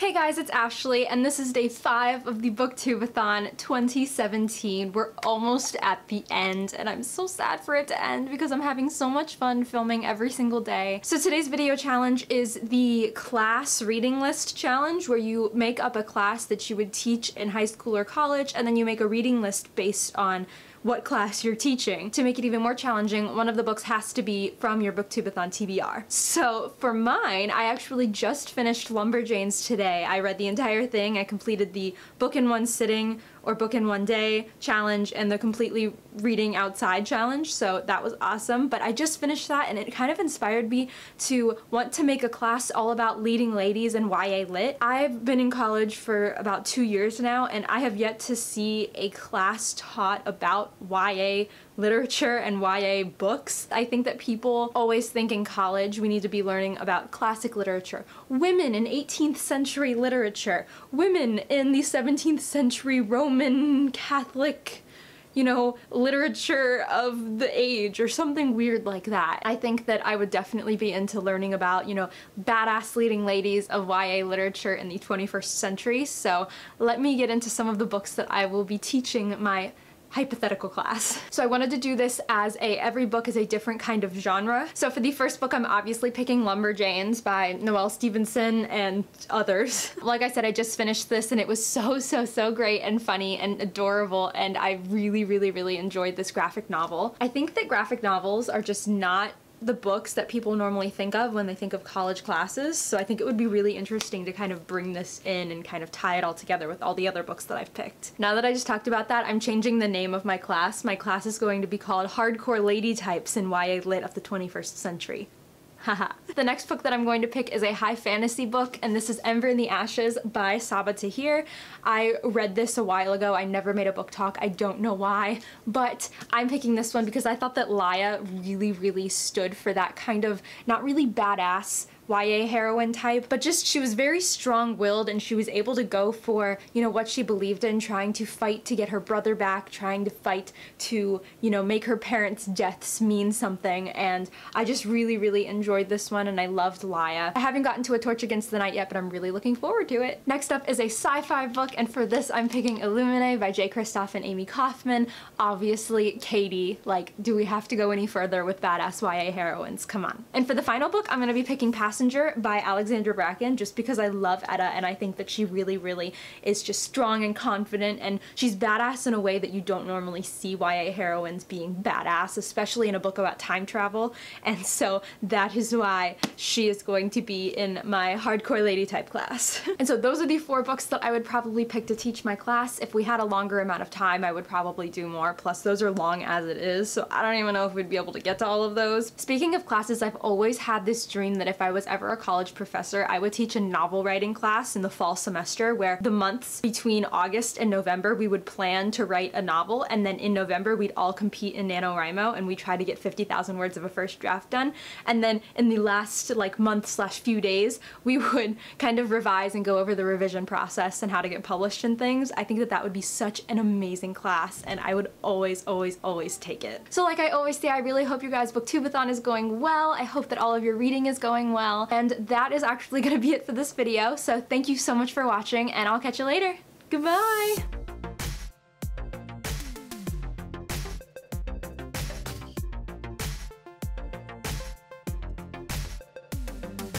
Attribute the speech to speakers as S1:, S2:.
S1: Hey guys, it's Ashley, and this is day 5 of the Booktubeathon 2017. We're almost at the end, and I'm so sad for it to end because I'm having so much fun filming every single day. So today's video challenge is the class reading list challenge, where you make up a class that you would teach in high school or college, and then you make a reading list based on what class you're teaching. To make it even more challenging, one of the books has to be from your Booktubeathon TBR. So for mine, I actually just finished Lumberjanes today. I read the entire thing. I completed the book in one sitting or book in one day challenge and the completely reading outside challenge, so that was awesome. But I just finished that and it kind of inspired me to want to make a class all about leading ladies and YA lit. I've been in college for about 2 years now, and I have yet to see a class taught about YA literature and YA books. I think that people always think in college we need to be learning about classic literature, women in 18th century literature, women in the 17th century Roman Catholic, you know, literature of the age, or something weird like that. I think that I would definitely be into learning about, you know, badass leading ladies of YA literature in the 21st century. So let me get into some of the books that I will be teaching my hypothetical class. So I wanted to do this as every book is a different kind of genre. So for the first book, I'm obviously picking Lumberjanes by Noelle Stevenson and others. Like I said, I just finished this and it was so great and funny and adorable, and I really enjoyed this graphic novel. I think that graphic novels are just not the books that people normally think of when they think of college classes, so I think it would be really interesting to kind of bring this in and kind of tie it all together with all the other books that I've picked. Now that I just talked about that, I'm changing the name of my class. My class is going to be called Hardcore Lady Types in YA Lit of the 21st Century. Haha. The next book that I'm going to pick is a high fantasy book, and this is Ember in the Ashes by Sabaa Tahir. I read this a while ago. I never made a book talk. I don't know why, but I'm picking this one because I thought that Laya really stood for that kind of not really badass YA heroine type, but just she was very strong-willed, and she was able to go for, you know, what she believed in, trying to fight to get her brother back, trying to fight to, you know, make her parents' deaths mean something, and I just really enjoyed this one, and I loved Laya. I haven't gotten to A Torch Against the Night yet, but I'm really looking forward to it. Next up is a sci-fi book, and for this I'm picking Illuminae by J. Kristoff and Amy Kaufman. Obviously Katie, like, do we have to go any further with badass YA heroines? Come on. And for the final book, I'm gonna be picking Passenger by Alexandra Bracken, just because I love Etta and I think that she really is just strong and confident, and she's badass in a way that you don't normally see YA heroines being badass, especially in a book about time travel, and so that is why she is going to be in my hardcore lady type class. And so those are the 4 books that I would probably pick to teach my class. If we had a longer amount of time, I would probably do more, plus those are long as it is, so I don't even know if we'd be able to get to all of those. Speaking of classes, I've always had this dream that if I was ever a college professor, I would teach a novel writing class in the fall semester, where the months between August and November we would plan to write a novel, and then in November we'd all compete in NaNoWriMo and we try to get 50,000 words of a first draft done, and then in the last like month/few days we would kind of revise and go over the revision process and how to get published and things. I think that that would be such an amazing class, and I would always take it. So like I always say, I really hope you guys' Booktubeathon is going well. I hope that all of your reading is going well, and that is actually going to be it for this video. So thank you so much for watching, and I'll catch you later. Goodbye!